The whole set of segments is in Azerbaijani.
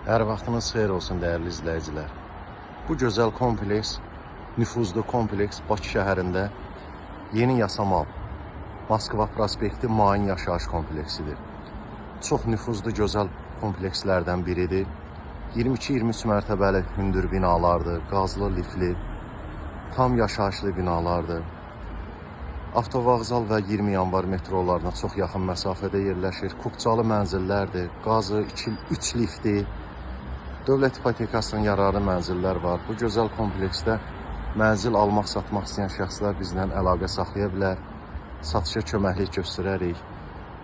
Hər vaxtınız xeyir olsun dəyərli izləyicilər. Bu gözəl kompleks, nüfuzlu kompleks Bakı şəhərində yeni yasamal Moskva prospekti Main yaşayış kompleksidir. Çox nüfuzlu gözəl komplekslərdən biridir. 22-23 mərtəbəli hündür binalardır, qazlı, lifli, tam yaşayışlı binalardır. Avtovağzal və 20 yanvar metrolarına çox yaxın məsafədə yerləşir. Kubcalı mənzillərdir, qazı 3 lifti, dövlət ipotekasının yararlı mənzillər var. Bu gözəl kompleksdə mənzil almaq, satmaq istəyən şəxslər bizlə əlaqə saxlaya bilər. Satışa köməklik göstərərik.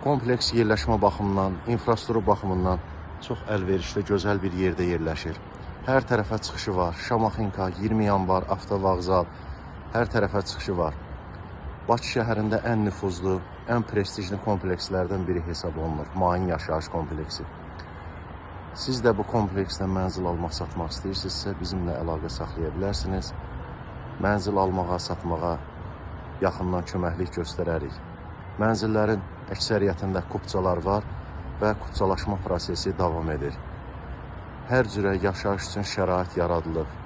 Kompleks yerləşmə baxımından, infrastruktur baxımından çox əlverişli, gözəl bir yerdə yerləşir. Hər tərəfə çıxışı var. Şamaxınka, 20 yanvar, avtovağzal, hər tərəfə çıxışı var. Bakı şəhərində ən nüfuzlu, ən prestijli komplekslərdən biri hesab olunur. Main yaşayış kompleksi. Siz də bu kompleksdən mənzil almaq, satmaq istəyirsinizsə, bizimlə əlaqə saxlaya bilərsiniz. Mənzil almağa, satmağa yaxından köməklik göstərərik. Mənzillərin əksəriyyətində kupçalar var və kupçalaşma prosesi davam edir. Hər cürə yaşayış üçün şərait yaradılıb.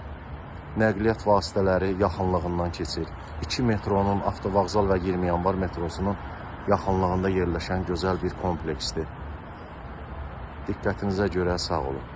Nəqliyyat vasitələri yaxınlığından keçir. 2 metronun, avtovağzal və 20 yanvar metrosunun yaxınlığında yerləşən gözəl bir kompleksdir. Diqqətinizə görə sağ olun.